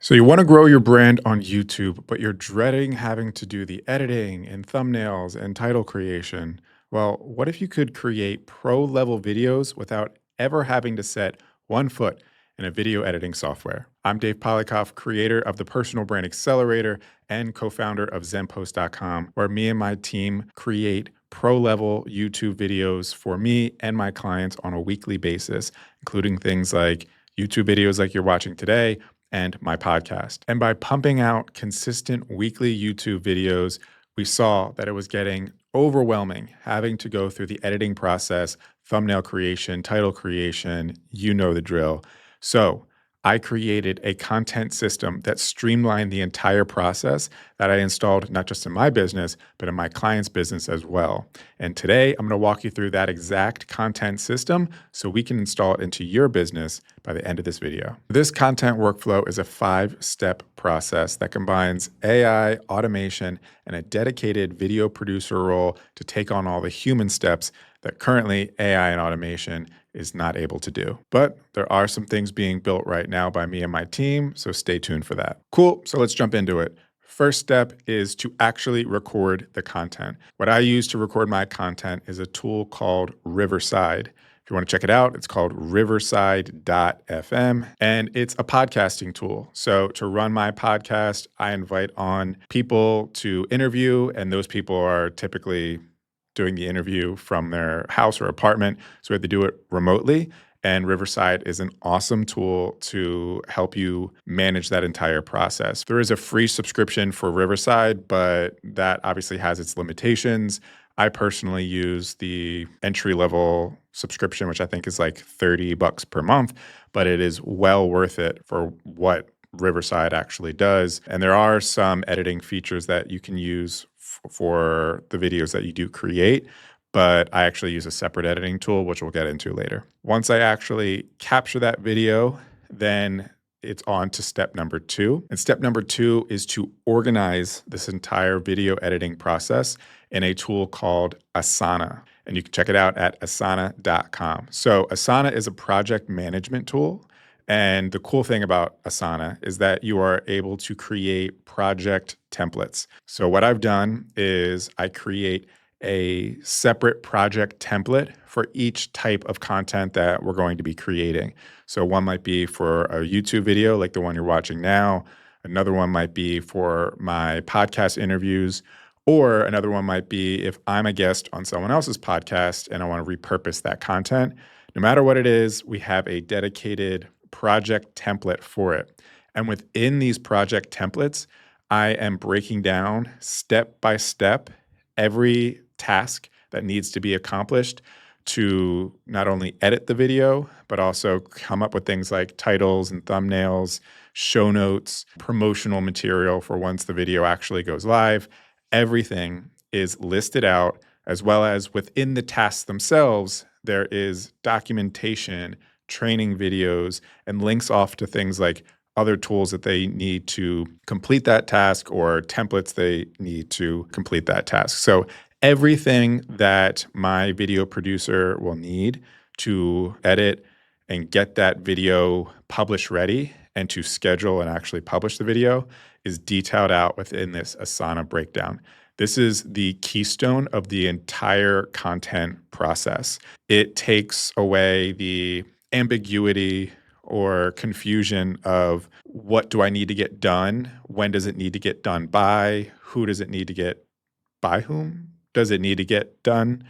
So you want to grow your brand on YouTube, but you're dreading having to do the editing and thumbnails and title creation. Well, what if you could create pro level videos without ever having to set one foot in a video editing software? I'm Dave Polikoff, creator of the Personal Brand Accelerator and co-founder of Zenpost.com, where me and my team create pro level YouTube videos for me and my clients on a weekly basis, including things like YouTube videos like you're watching today and my podcast. And by pumping out consistent weekly YouTube videos, we saw that it was getting overwhelming having to go through the editing process, thumbnail creation, title creation, you know the drill. So I created a content system that streamlined the entire process that I installed not just in my business, but in my client's business as well. And today I'm going to walk you through that exact content system so we can install it into your business by the end of this video. This content workflow is a 5-step process that combines AI, automation, and a dedicated video producer role to take on all the human steps that currently AI and automation is not able to do. But there are some things being built right now by me and my team, so stay tuned for that. Cool, so let's jump into it. First step is to actually record the content. What I use to record my content is a tool called Riverside. If you want to check it out, it's called riverside.fm, and it's a podcasting tool. So to run my podcast, I invite on people to interview, and those people are typically doing the interview from their house or apartment. So we have to do it remotely. And Riverside is an awesome tool to help you manage that entire process. There is a free subscription for Riverside, but that obviously has its limitations. I personally use the entry level subscription, which I think is like $30 per month, but it is well worth it for what Riverside actually does. And there are some editing features that you can use for the videos that you do create, but I actually use a separate editing tool, which we'll get into later. Once I actually capture that video, then it's on to step number 2. And step number 2 is to organize this entire video editing process in a tool called Asana. And you can check it out at asana.com. So Asana is a project management tool. And the cool thing about Asana is that you are able to create project templates. So what I've done is I create a separate project template for each type of content that we're going to be creating. So one might be for a YouTube video like the one you're watching now. Another one might be for my podcast interviews, or another one might be if I'm a guest on someone else's podcast and I want to repurpose that content. No matter what it is, we have a dedicated project template for it. And within these project templates, I am breaking down step by step every task that needs to be accomplished to not only edit the video, but also come up with things like titles and thumbnails, show notes, promotional material for once the video actually goes live. Everything is listed out, as well as within the tasks themselves, there is documentation, training videos, and links off to things like other tools that they need to complete that task or templates they need to complete that task. So everything that my video producer will need to edit and get that video publish ready and to schedule and actually publish the video is detailed out within this Asana breakdown. This is the keystone of the entire content process. It takes away the ambiguity or confusion of what do I need to get done? When does it need to get done by? Who does it need to get by whom? Does it need to get done?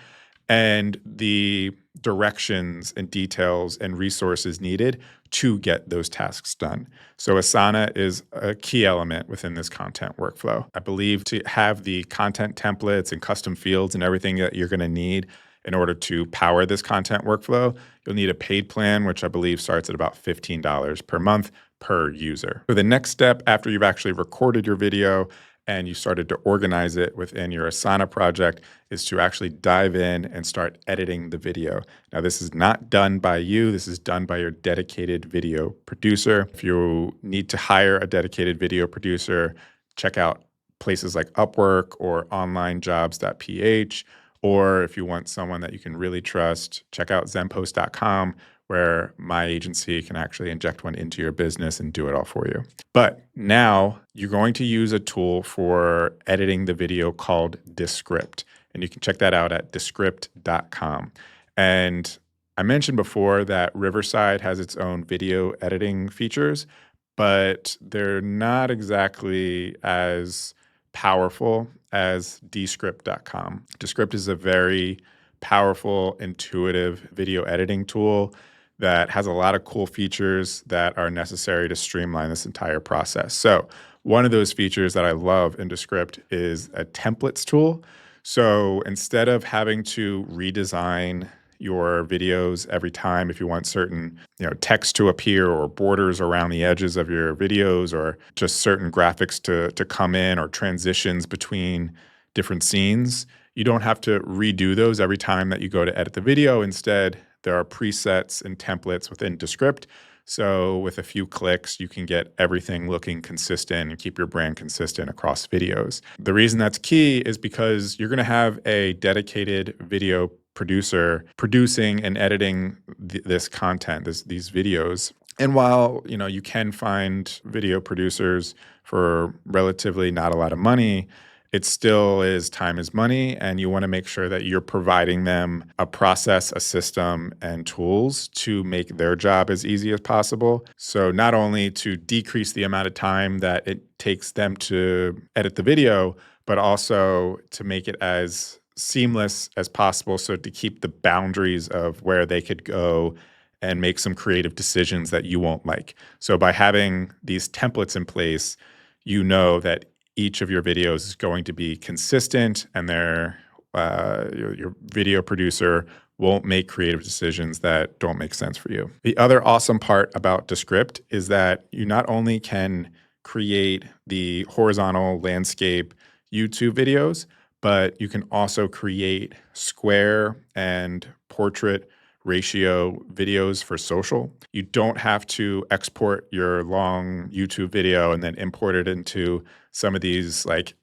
And the directions and details and resources needed to get those tasks done. So Asana is a key element within this content workflow. I believe to have the content templates and custom fields and everything that you're going to need in order to power this content workflow, you'll need a paid plan, which I believe starts at about $15 per month per user. So the next step after you've actually recorded your video and you started to organize it within your Asana project is to actually dive in and start editing the video. Now, this is not done by you. This is done by your dedicated video producer. If you need to hire a dedicated video producer, check out places like Upwork or onlinejobs.ph. Or if you want someone that you can really trust, check out Zenpost.com, where my agency can actually inject one into your business and do it all for you. But now you're going to use a tool for editing the video called Descript. And you can check that out at descript.com. And I mentioned before that Riverside has its own video editing features, but they're not exactly as powerful as Descript.com. Descript is a very powerful, intuitive video editing tool that has a lot of cool features that are necessary to streamline this entire process. So, one of those features that I love in Descript is a templates tool. So, instead of having to redesign your videos every time if you want certain text to appear or borders around the edges of your videos or just certain graphics to come in or transitions between different scenes, you don't have to redo those every time that you go to edit the video. Instead, there are presets and templates within Descript. So with a few clicks, you can get everything looking consistent and keep your brand consistent across videos. The reason that's key is because you're going to have a dedicated video producer producing and editing this content, these videos. And while you can find video producers for relatively not a lot of money, it still is time is money, and you want to make sure that you're providing them a process, a system, and tools to make their job as easy as possible. So not only to decrease the amount of time that it takes them to edit the video, but also to make it as seamless as possible, so to keep the boundaries of where they could go and make some creative decisions that you won't like. So by having these templates in place, you know that each of your videos is going to be consistent, and your video producer won't make creative decisions that don't make sense for you. The other awesome part about Descript is that you not only can create the horizontal landscape YouTube videos, but you can also create square and portrait ratio videos for social. You don't have to export your long YouTube video and then import it into some of these like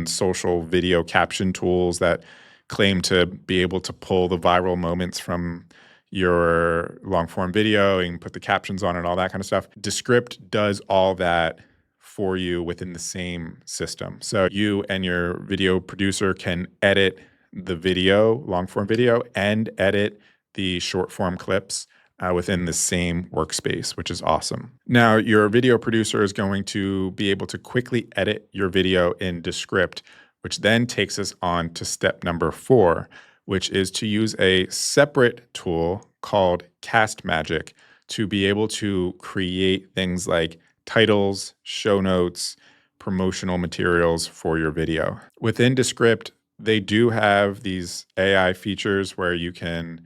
social video caption tools that claim to be able to pull the viral moments from your long form video and put the captions on and all that kind of stuff. Descript does all that for you within the same system. So you and your video producer can edit the video, long form video, and edit the short form clips within the same workspace, which is awesome. Now, your video producer is going to be able to quickly edit your video in Descript, which then takes us on to step number 4, which is to use a separate tool called Castmagic to be able to create things like titles, show notes, promotional materials for your video. Within Descript, they do have these AI features where you can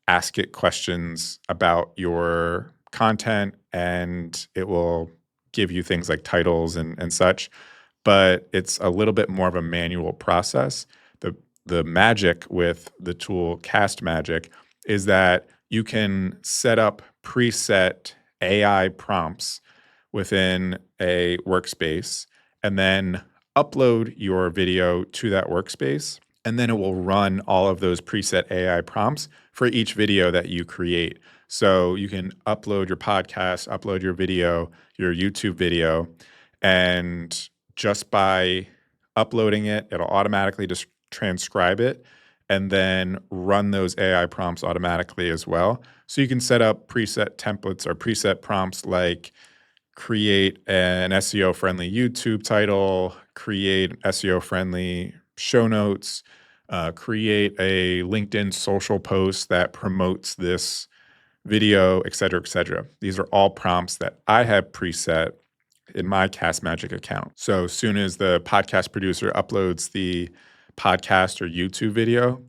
ask it questions about your content and it will give you things like titles and such, but it's a little bit more of a manual process. The magic with the tool Castmagic is that you can set up preset AI prompts within a workspace and then upload your video to that workspace. And then it will run all of those preset AI prompts for each video that you create. So you can upload your podcast, upload your video, your YouTube video, and just by uploading it, it'll automatically just transcribe it and then run those AI prompts automatically as well. So you can set up preset templates or preset prompts like create an SEO-friendly YouTube title, create SEO-friendly show notes, create a LinkedIn social post that promotes this video, et cetera, et cetera. These are all prompts that I have preset in my Castmagic account. So as soon as the podcast producer uploads the podcast or YouTube video,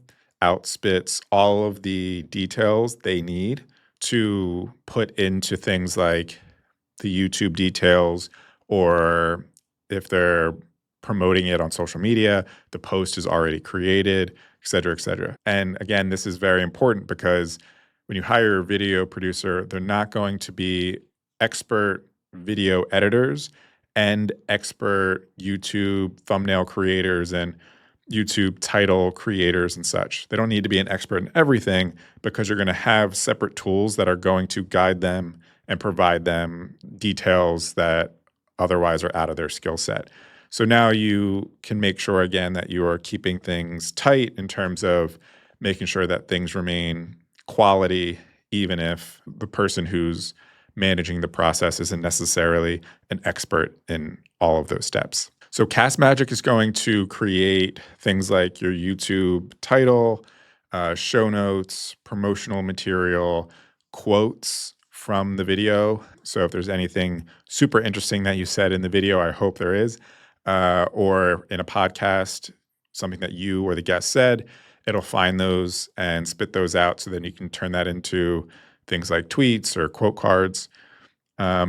outspits all of the details they need to put into things like the YouTube details, or if they're promoting it on social media, the post is already created, et cetera, et cetera. And again, this is very important because when you hire a video producer, they're not going to be expert video editors and expert YouTube thumbnail creators and YouTube title creators and such. They don't need to be an expert in everything because you're going to have separate tools that are going to guide them and provide them details that otherwise are out of their skill set. So now you can make sure again that you are keeping things tight in terms of making sure that things remain quality, even if the person who's managing the process isn't necessarily an expert in all of those steps. So Castmagic is going to create things like your YouTube title, show notes, promotional material, quotes from the video. So if there's anything super interesting that you said in the video, I hope there is, or in a podcast, something that you or the guest said, it'll find those and spit those out so then you can turn that into things like tweets or quote cards.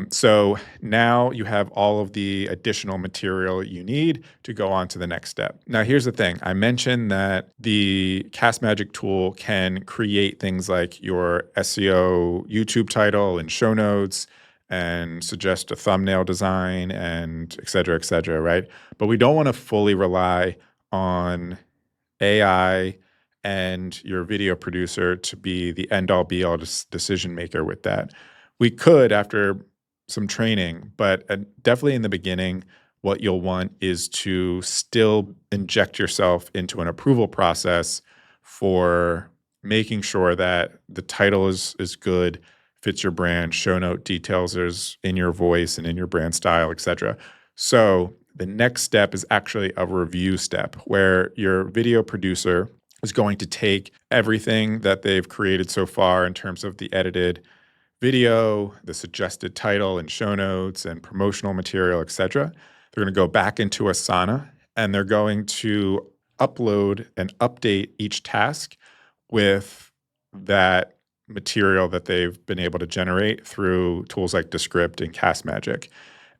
So now you have all of the additional material you need to go on to the next step. Now, here's the thing. I mentioned that the Castmagic tool can create things like your SEO YouTube title and show notes and suggest a thumbnail design and et cetera, right? But we don't want to fully rely on AI and your video producer to be the end all be all decision maker with that. We could after some training, but definitely in the beginning, what you'll want is to still inject yourself into an approval process for making sure that the title is good, fits your brand, show note details is in your voice and in your brand style, etc. So the next step is actually a review step where your video producer is going to take everything that they've created so far in terms of the edited video, the suggested title and show notes and promotional material, etc. They're going to go back into Asana and they're going to upload and update each task with that material that they've been able to generate through tools like Descript and Castmagic.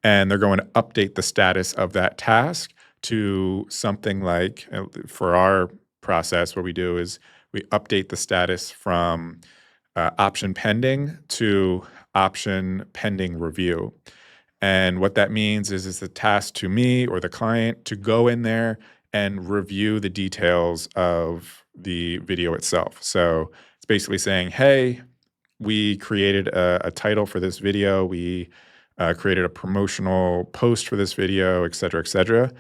And they're going to update the status of that task to something like, for our process, what we do is we update the status from option pending to option pending review. And what that means is it's a task to me or the client to go in there and review the details of the video itself. So it's basically saying, hey, we created a title for this video. We created a promotional post for this video, et cetera, et cetera.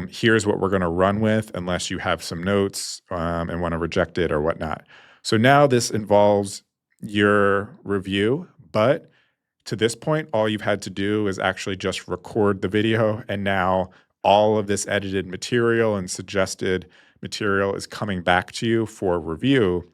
Here's what we're going to run with unless you have some notes and want to reject it or whatnot. So now this involves your review, but to this point, all you've had to do is actually just record the video. And now all of this edited material and suggested material is coming back to you for review.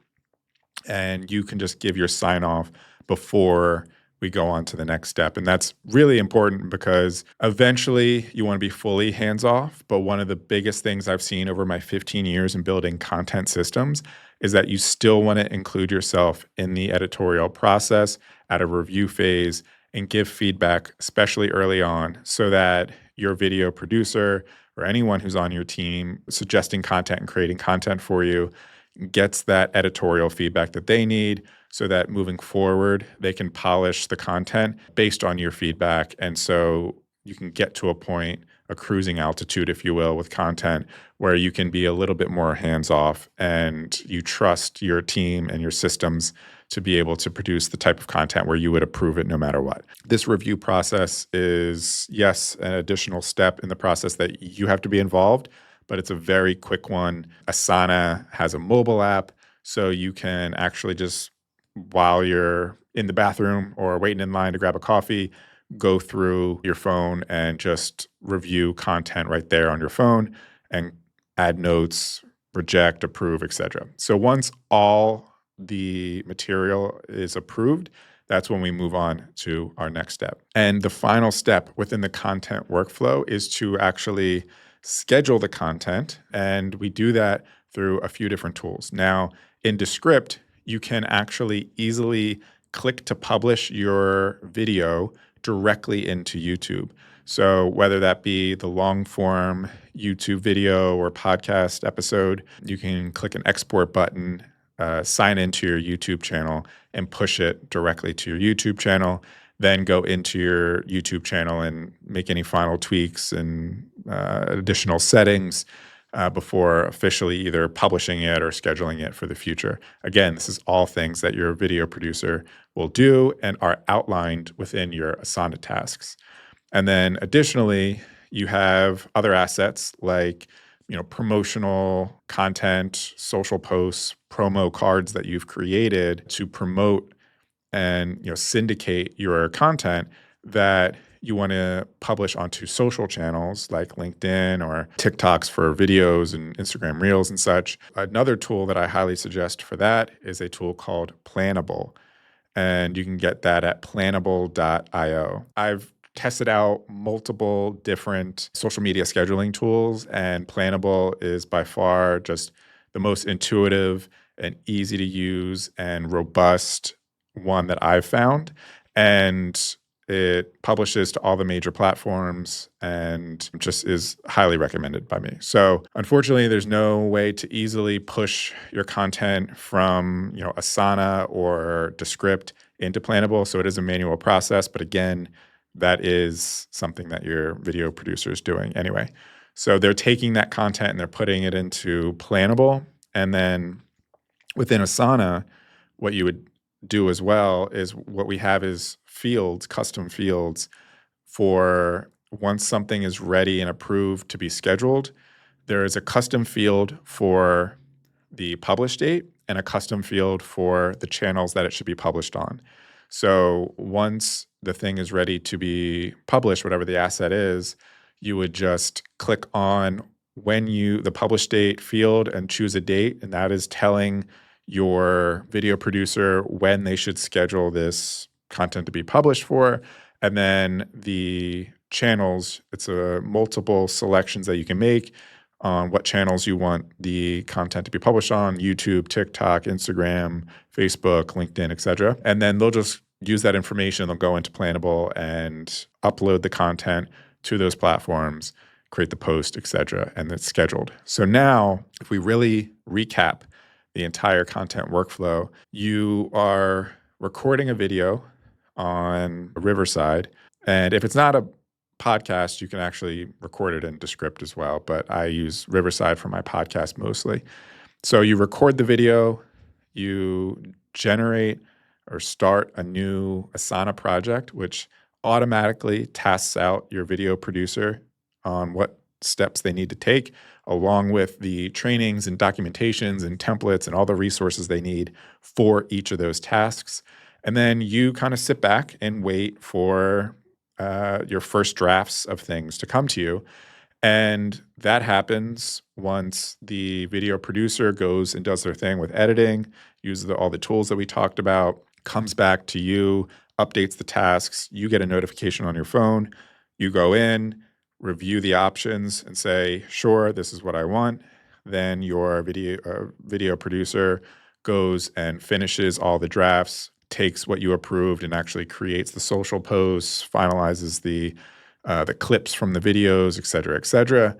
And you can just give your sign off before we go on to the next step. And that's really important because eventually you want to be fully hands off. But one of the biggest things I've seen over my 15 years in building content systems is that you still want to include yourself in the editorial process at a review phase and give feedback, especially early on, so that your video producer or anyone who's on your team suggesting content and creating content for you gets that editorial feedback that they need so that moving forward, they can polish the content based on your feedback. And so you can get to a point, a cruising altitude, if you will, with content where you can be a little bit more hands-off and you trust your team and your systems to be able to produce the type of content where you would approve it no matter what. This review process is, yes, an additional step in the process that you have to be involved, but it's a very quick one. Asana has a mobile app, so you can actually just, while you're in the bathroom or waiting in line to grab a coffee, go through your phone and just review content right there on your phone and add notes, reject, approve, etc. So once all the material is approved, that's when we move on to our next step. And the final step within the content workflow is to actually schedule the content. And we do that through a few different tools. Now, in Descript, you can actually easily click to publish your video directly into YouTube. So whether that be the long form YouTube video or podcast episode, you can click an export button, sign into your YouTube channel and push it directly to your YouTube channel, then go into your YouTube channel and make any final tweaks and additional settings, before officially either publishing it or scheduling it for the future. Again, this is all things that your video producer will do and are outlined within your Asana tasks. And then additionally, you have other assets like promotional content, social posts, promo cards that you've created to promote and syndicate your content that you want to publish onto social channels like LinkedIn or TikToks for videos and Instagram Reels and such. Another tool that I highly suggest for that is a tool called Plannable, and you can get that at plannable.io. I've tested out multiple different social media scheduling tools, and Plannable is by far just the most intuitive and easy to use and robust one that I've found. And it publishes to all the major platforms and just is highly recommended by me. So unfortunately, there's no way to easily push your content from Asana or Descript into Plannable. So it is a manual process. But again, that is something that your video producer is doing anyway. So they're taking that content and they're putting it into Plannable. And then within Asana, what you would do as well is what we have is fields, custom fields for once something is ready and approved to be scheduled. There is a custom field for the publish date and a custom field for the channels that it should be published on. So once the thing is ready to be published, whatever the asset is, you would just click on the publish date field and choose a date, and that is telling your video producer when they should schedule this content to be published for. And then the channels, it's a multiple selections that you can make on what channels you want the content to be published on: YouTube, TikTok, Instagram, Facebook, LinkedIn, etc. And then they'll just use that information. They'll go into Plannable and upload the content to those platforms, create the post, etc., and it's scheduled. So now, if we really recap the entire content workflow, you are recording a video on Riverside. And if it's not a podcast, you can actually record it in Descript as well. But I use Riverside for my podcast mostly. So you record the video, you generate or start a new Asana project, which automatically tasks out your video producer on what steps they need to take, along with the trainings and documentations and templates and all the resources they need for each of those tasks. And then you kind of sit back and wait for your first drafts of things to come to you. And that happens once the video producer goes and does their thing with editing, uses all the tools that we talked about, comes back to you, updates the tasks. You get a notification on your phone. You go in, review the options and say, sure, this is what I want. Then your video producer goes and finishes all the drafts, takes what you approved and actually creates the social posts, finalizes the clips from the videos, et cetera,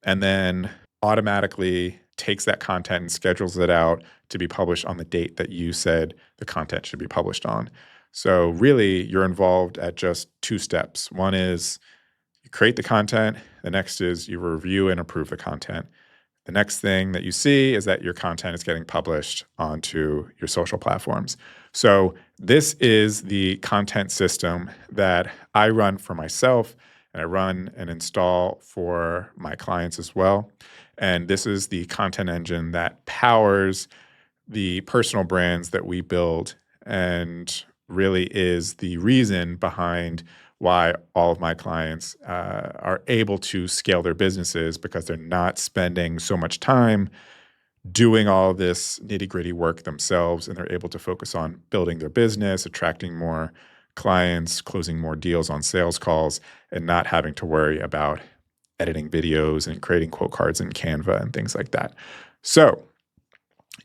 and then automatically takes that content and schedules it out to be published on the date that you said the content should be published on. So really, you're involved at just two steps. One is you create the content. The next is you review and approve the content. The next thing that you see is that your content is getting published onto your social platforms. So this is the content system that I run for myself, and I run and install for my clients as well. And this is the content engine that powers the personal brands that we build and really is the reason behind why all of my clients are able to scale their businesses, because they're not spending so much time doing all this nitty-gritty work themselves, and they're able to focus on building their business, attracting more clients, closing more deals on sales calls, and not having to worry about editing videos and creating quote cards in Canva and things like that. So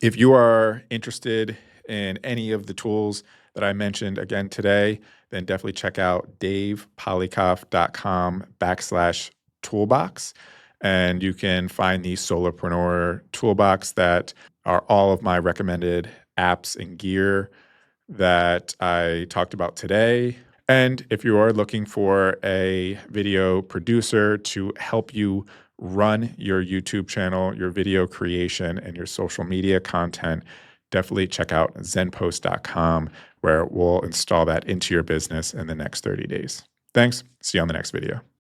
if you are interested in any of the tools that I mentioned again today, then definitely check out davepolikoff.com/toolbox. And you can find the Solopreneur Toolbox that are all of my recommended apps and gear that I talked about today. And if you are looking for a video producer to help you run your YouTube channel, your video creation, and your social media content, definitely check out zenpost.com, where we'll install that into your business in the next 30 days. Thanks. See you on the next video.